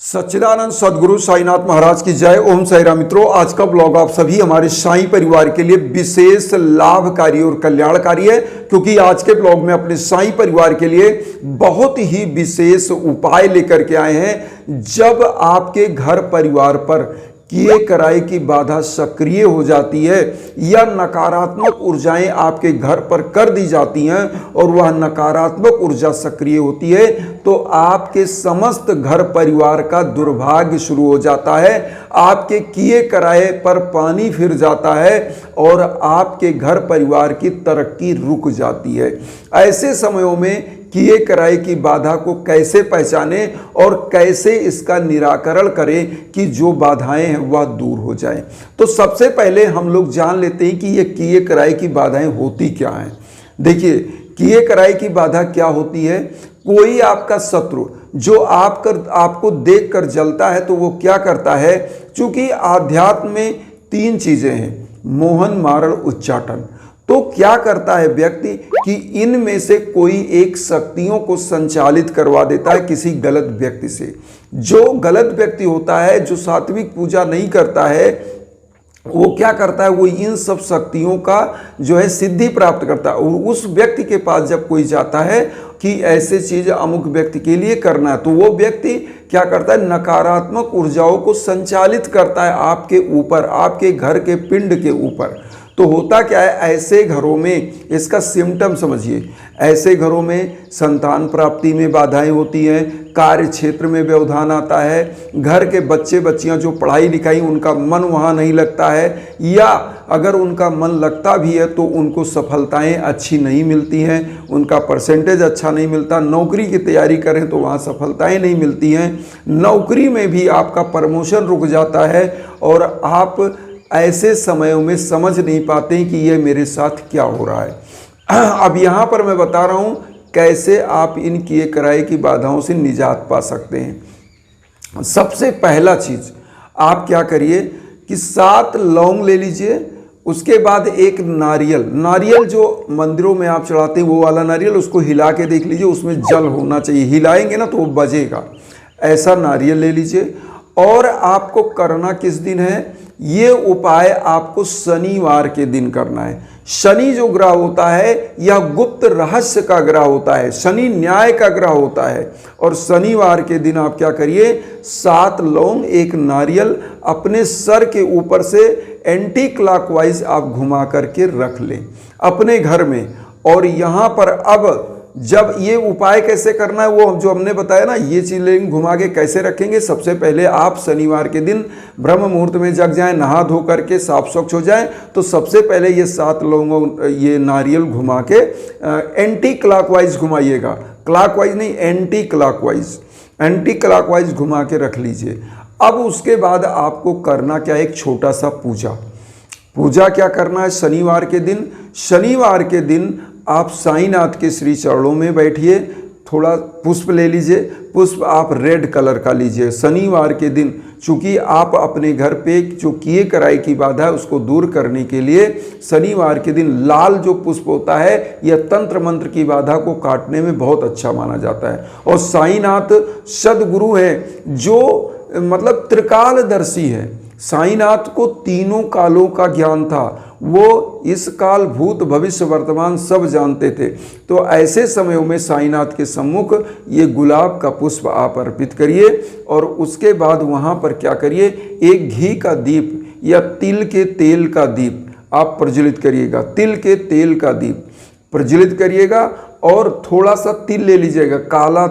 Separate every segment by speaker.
Speaker 1: सच्चिदानंद सदगुरु साईनाथ महाराज की जय। ओम साईराम। मित्रों, आज का ब्लॉग आप सभी हमारे साईं परिवार के लिए विशेष लाभकारी और कल्याणकारी है, क्योंकि आज के ब्लॉग में अपने साईं परिवार के लिए बहुत ही विशेष उपाय लेकर के आए हैं। जब आपके घर परिवार पर किए कराए की बाधा सक्रिय हो जाती है या नकारात्मक ऊर्जाएं आपके घर पर कर दी जाती हैं और वह नकारात्मक ऊर्जा सक्रिय होती है, तो आपके समस्त घर परिवार का दुर्भाग्य शुरू हो जाता है। आपके किए कराए पर पानी फिर जाता है और आपके घर परिवार की तरक्की रुक जाती है। ऐसे समयों में किए कराए की बाधा को कैसे पहचाने और कैसे इसका निराकरण करें कि जो बाधाएं हैं वह दूर हो जाएं। तो सबसे पहले हम लोग जान लेते हैं कि ये किए कराए की बाधाएं होती क्या हैं। देखिए, किए कराए की बाधा क्या होती है। कोई आपका शत्रु जो आपको देख कर जलता है, तो वो क्या करता है, चूंकि आध्यात्म में 3 चीजें हैं, मोहन, मारण, उच्चाटन। तो क्या करता है व्यक्ति कि इनमें से कोई एक शक्तियों को संचालित करवा देता है किसी गलत व्यक्ति से। जो गलत व्यक्ति होता है, जो सात्विक पूजा नहीं करता है, वो क्या करता है, वो इन सब शक्तियों का जो है सिद्धि प्राप्त करता है। और उस व्यक्ति के पास जब कोई जाता है कि ऐसे चीज अमुक व्यक्ति के लिए करना है, तो वो व्यक्ति क्या करता है, नकारात्मक ऊर्जाओं को संचालित करता है आपके ऊपर, आपके घर के पिंड के ऊपर। तो होता क्या है, ऐसे घरों में इसका सिम्टम समझिए। ऐसे घरों में संतान प्राप्ति में बाधाएं होती हैं, कार्य क्षेत्र में व्यवधान आता है, घर के बच्चे बच्चियां जो पढ़ाई लिखाई उनका मन वहां नहीं लगता है, या अगर उनका मन लगता भी है तो उनको सफलताएं अच्छी नहीं मिलती हैं, उनका परसेंटेज अच्छा नहीं मिलता। नौकरी की तैयारी करें तो वहाँ सफलताएं नहीं मिलती हैं। नौकरी में भी आपका प्रमोशन रुक जाता है और आप ऐसे समयों में समझ नहीं पाते कि ये मेरे साथ क्या हो रहा है। अब यहाँ पर मैं बता रहा हूँ कैसे आप इन किए कराए की बाधाओं से निजात पा सकते हैं। सबसे पहला चीज आप क्या करिए कि 7 लौंग ले लीजिए, उसके बाद एक नारियल जो मंदिरों में आप चढ़ाते हैं वो वाला नारियल, उसको हिला के देख लीजिए, उसमें जल होना चाहिए। हिलाएंगे ना तो वो बजेगा। ऐसा नारियल ले लीजिए। और आपको करना किस दिन है, ये उपाय आपको शनिवार के दिन करना है। शनि जो ग्रह होता है यह गुप्त रहस्य का ग्रह होता है, शनि न्याय का ग्रह होता है। और शनिवार के दिन आप क्या करिए, 7 लौंग, एक नारियल अपने सर के ऊपर से एंटी क्लॉकवाइज आप घुमा करके रख लें अपने घर में। और यहाँ पर अब जब ये उपाय कैसे करना है वो जो हमने बताया ना, ये चीजें घुमा के कैसे रखेंगे। सबसे पहले आप शनिवार के दिन ब्रह्म मुहूर्त में जग जाएं, नहा धो करके साफ स्वच्छ हो जाएं, तो सबसे पहले ये 7 लोगों ये नारियल घुमा के एंटी क्लॉकवाइज घुमाइएगा। क्लॉकवाइज नहीं, एंटी क्लॉकवाइज घुमा के रख लीजिए। अब उसके बाद आपको करना क्या है, एक छोटा सा पूजा क्या करना है शनिवार के दिन। शनिवार के दिन आप साईनाथ के श्री चरणों में बैठिए, थोड़ा पुष्प ले लीजिए। पुष्प आप रेड कलर का लीजिए। शनिवार के दिन चूंकि आप अपने घर पे जो किए कराए की बाधा है उसको दूर करने के लिए शनिवार के दिन लाल जो पुष्प होता है, यह तंत्र मंत्र की बाधा को काटने में बहुत अच्छा माना जाता है। और साईनाथ सदगुरु हैं जो मतलब त्रिकालदर्शी है। साईनाथ को तीनों कालों का ज्ञान था, वो इस काल भूत भविष्य वर्तमान सब जानते थे। तो ऐसे समयों में साईनाथ के सम्मुख ये गुलाब का पुष्प आप अर्पित करिए। और उसके बाद वहाँ पर क्या करिए, एक घी का दीप या तिल के तेल का दीप आप प्रज्वलित करिएगा। तिल के तेल का दीप प्रज्वलित करिएगा और थोड़ा सा तिल ले लीजिएगा, काला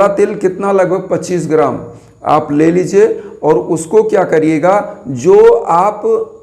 Speaker 1: तिल कितना, लगभग 25 ग्राम आप ले लीजिए। और उसको क्या करिएगा, जो आप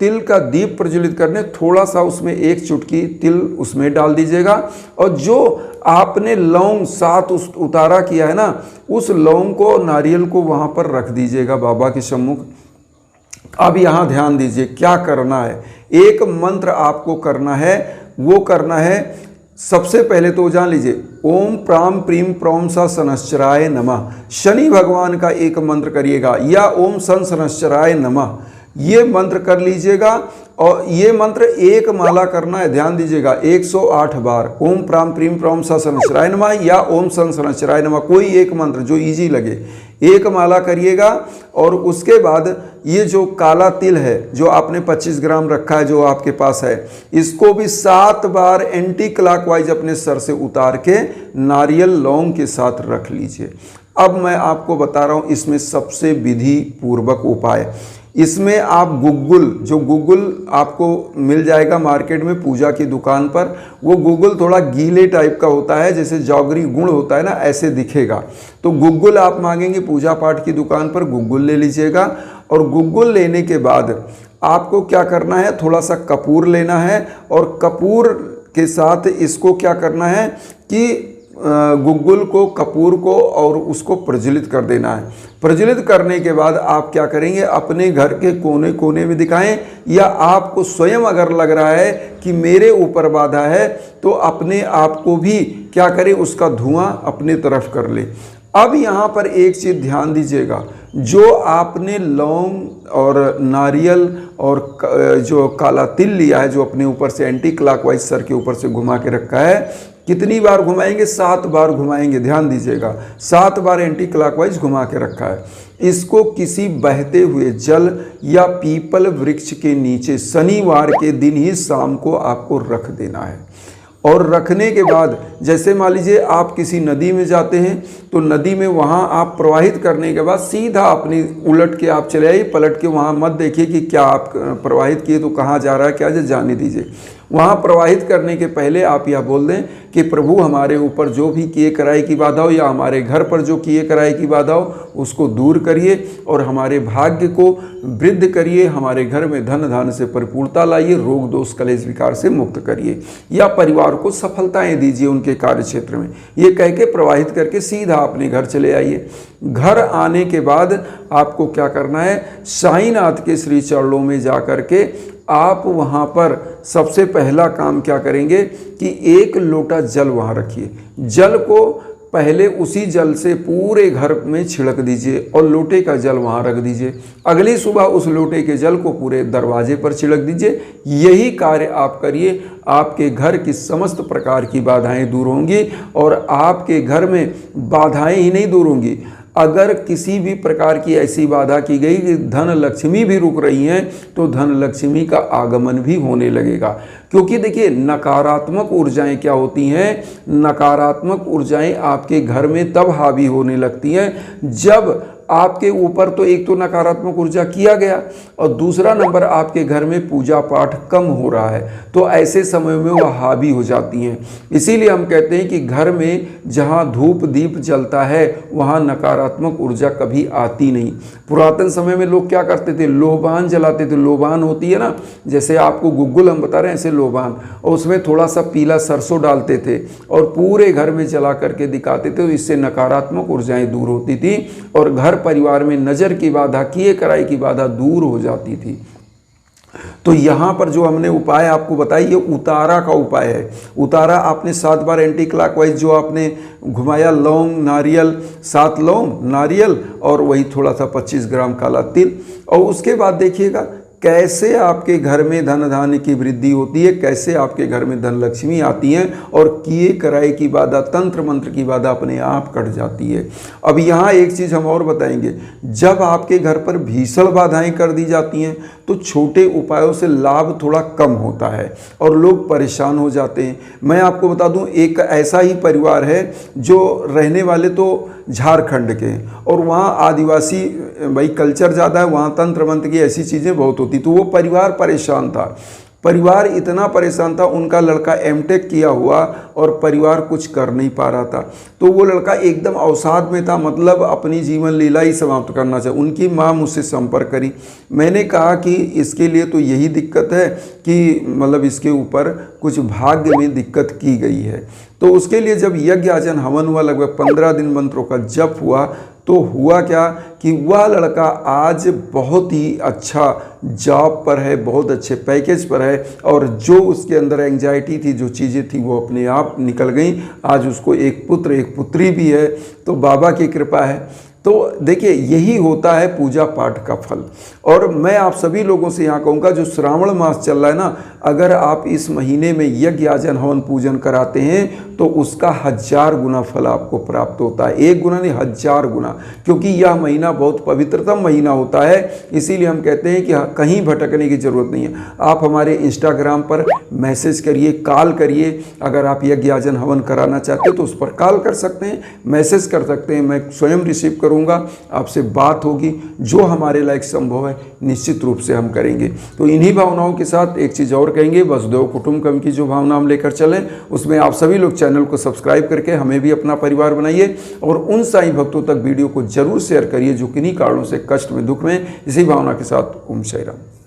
Speaker 1: तिल का दीप प्रज्वलित करने, थोड़ा सा उसमें 1 चुटकी तिल उसमें डाल दीजिएगा। और जो आपने लौंग 7 उतारा किया है ना, उस लौंग को, नारियल को वहाँ पर रख दीजिएगा बाबा के सम्मुख। अब यहाँ ध्यान दीजिए क्या करना है। एक मंत्र आपको करना है, वो करना है सबसे पहले तो जान लीजिए, ओम प्राम प्रीम प्रौम सा शनश्चराय नमः। शनि भगवान का एक मंत्र करिएगा, या ओम सन शनश्चराय नमः। ये मंत्र कर लीजिएगा। और ये मंत्र एक माला करना है, ध्यान दीजिएगा, 108 बार। ओम प्राम प्रीम प्रम स शनश्चराय नमः या ओम सन शनश्चराय नमः, कोई एक मंत्र जो इजी लगे, एक माला करिएगा। और उसके बाद ये जो काला तिल है जो आपने 25 ग्राम रखा है, जो आपके पास है, इसको भी 7 बार एंटी क्लॉकवाइज अपने सर से उतार के नारियल लौंग के साथ रख लीजिए। अब मैं आपको बता रहा हूँ इसमें सबसे विधि पूर्वक उपाय। इसमें आप गुग्गुल, जो गुग्गुल आपको मिल जाएगा मार्केट में पूजा की दुकान पर, वो गुग्गुल थोड़ा गीले टाइप का होता है, जैसे जौगरी गुड़ होता है ना, ऐसे दिखेगा। तो गुग्गुल आप मांगेंगे पूजा पाठ की दुकान पर, गुग्गुल ले लीजिएगा। और गुग्गुल लेने के बाद आपको क्या करना है, थोड़ा सा कपूर लेना है। और कपूर के साथ इसको क्या करना है कि गुग्गुल को, कपूर को और उसको प्रज्वलित कर देना है। प्रज्वलित करने के बाद आप क्या करेंगे, अपने घर के कोने कोने में दिखाएं, या आपको स्वयं अगर लग रहा है कि मेरे ऊपर बाधा है तो अपने आप को भी क्या करें, उसका धुआं अपने तरफ कर ले। अब यहाँ पर एक चीज़ ध्यान दीजिएगा, जो आपने लौंग और नारियल और जो काला तिल लिया है, जो अपने ऊपर से एंटी क्लॉकवाइज सर के ऊपर से घुमा के रखा है, कितनी बार घुमाएंगे, 7 बार घुमाएंगे, ध्यान दीजिएगा, 7 बार एंटी क्लॉकवाइज घुमा के रखा है। इसको किसी बहते हुए जल या पीपल वृक्ष के नीचे शनिवार के दिन ही शाम को आपको रख देना है। और रखने के बाद, जैसे मान लीजिए आप किसी नदी में जाते हैं, तो नदी में वहाँ आप प्रवाहित करने के बाद सीधा अपनी उलट के आप चले आइए, पलट के वहाँ मत देखिए कि क्या आप प्रवाहित किए तो कहाँ जा रहा है, क्या जाने दीजिए। वहाँ प्रवाहित करने के पहले आप यह बोल दें कि प्रभु हमारे ऊपर जो भी किए कराए की बाधा हो, या हमारे घर पर जो किए कराए की बाधा हो, उसको दूर करिए और हमारे भाग्य को वृद्ध करिए, हमारे घर में धन धान्य से परिपूर्णता लाइए, रोग दोष कलेश विकार से मुक्त करिए, या परिवार को सफलताएं दीजिए उनके कार्य क्षेत्र में। ये कह के प्रवाहित करके सीधा अपने घर चले आइए। घर आने के बाद आपको क्या करना है, साईनाथ के श्री चरणों में जा कर के आप वहाँ पर सबसे पहला काम क्या करेंगे कि 1 लोटा जल वहाँ रखिए। जल को पहले उसी जल से पूरे घर में छिड़क दीजिए और लोटे का जल वहाँ रख दीजिए। अगली सुबह उस लोटे के जल को पूरे दरवाजे पर छिड़क दीजिए। यही कार्य आप करिए, आपके घर की समस्त प्रकार की बाधाएं दूर होंगी। और आपके घर में बाधाएं ही नहीं दूर होंगी, अगर किसी भी प्रकार की ऐसी बाधा की गई कि धन लक्ष्मी भी रुक रही हैं, तो धन लक्ष्मी का आगमन भी होने लगेगा। क्योंकि देखिए, नकारात्मक ऊर्जाएं क्या होती हैं, नकारात्मक ऊर्जाएं आपके घर में तब हावी होने लगती हैं जब आपके ऊपर तो एक तो नकारात्मक ऊर्जा किया गया, और दूसरा नंबर आपके घर में पूजा पाठ कम हो रहा है, तो ऐसे समय में वह हावी हो जाती हैं। इसीलिए हम कहते हैं कि घर में जहाँ धूप दीप जलता है वहाँ नकारात्मक ऊर्जा कभी आती नहीं। पुरातन समय में लोग क्या करते थे, लोबान जलाते थे। लोबान होती है ना, जैसे आपको गुग्गुल हम बता रहे हैं, ऐसे लोबान, और उसमें थोड़ा सा पीला सरसों डालते थे और पूरे घर में जला करके दिखाते थे, तो इससे नकारात्मक ऊर्जाएं दूर होती थी और घर परिवार में नजर की बाधा, किए कराई की बाधा दूर हो जाती थी। तो यहाँ पर जो हमने उपाय आपको बताई, ये उतारा का उपाय है। उतारा आपने 7 बार एंटी क्लॉकवाइज जो आपने घुमाया, लौंग नारियल, 7 लौंग नारियल और वही थोड़ा सा 25 ग्राम काला तिल। और उसके बाद देखिएगा कैसे आपके घर में धन धान्य की वृद्धि होती है, कैसे आपके घर में धन लक्ष्मी आती है और किए कराए की बाधा, तंत्र मंत्र की बाधा अपने आप कट जाती है। अब यहाँ एक चीज़ हम और बताएंगे, जब आपके घर पर भीषण बाधाएं कर दी जाती हैं तो छोटे उपायों से लाभ थोड़ा कम होता है और लोग परेशान हो जाते हैं। मैं आपको बता दूं, एक ऐसा ही परिवार है जो रहने वाले तो झारखंड के, और वहाँ आदिवासी भाई कल्चर ज़्यादा है, वहाँ तंत्र मंत्र की ऐसी चीज़ें बहुत होती, तो वो परिवार परेशान था। परिवार इतना परेशान था, उनका लड़का एमटेक किया हुआ और परिवार कुछ कर नहीं पा रहा था, तो वो लड़का एकदम अवसाद में था, मतलब अपनी जीवन लीला ही समाप्त करना चाहे। उनकी माँ मुझसे संपर्क करी, मैंने कहा कि इसके लिए तो यही दिक्कत है कि मतलब इसके ऊपर कुछ भाग्य में दिक्कत की गई है। तो उसके लिए जब यज्ञ आचरण हवन हुआ, लगभग 15 दिन मंत्रों का जप हुआ, तो हुआ क्या कि वह लड़का आज बहुत ही अच्छा जॉब पर है, बहुत अच्छे पैकेज पर है, और जो उसके अंदर एंजाइटी थी, जो चीज़ें थी, वो अपने आप निकल गई। आज उसको एक पुत्र एक पुत्री भी है, तो बाबा की कृपा है। तो देखिए यही होता है पूजा पाठ का फल। और मैं आप सभी लोगों से यहाँ कहूँगा, जो श्रावण मास चल रहा है ना, अगर आप इस महीने में यज्ञ याजन हवन पूजन कराते हैं तो उसका 1000 गुना फल आपको प्राप्त होता है। 1 गुना नहीं, 1000 गुना, क्योंकि यह महीना बहुत पवित्रतम महीना होता है। इसीलिए हम कहते हैं कि कहीं भटकने की जरूरत नहीं है। आप हमारे इंस्टाग्राम पर मैसेज करिए, कॉल करिए। अगर आप यज्ञ याजन हवन कराना चाहते हो तो उस पर कॉल कर सकते हैं, मैसेज कर सकते हैं, मैं स्वयं रिसीव करूंगा, आपसे बात होगी। जो हमारे लायक संभव है निश्चित रूप से हम करेंगे। तो इन्हीं भावनाओं के साथ एक चीज़ और कहेंगे, वसुधैव कुटुंबकम की जो भावना हम लेकर चलें, उसमें आप सभी लोग चैनल को सब्सक्राइब करके हमें भी अपना परिवार बनाइए और उन साईं भक्तों तक वीडियो को जरूर शेयर करिए जो किन्हीं कारणों से कष्ट में, दुख में। इसी भावना के साथ ओम साईं राम।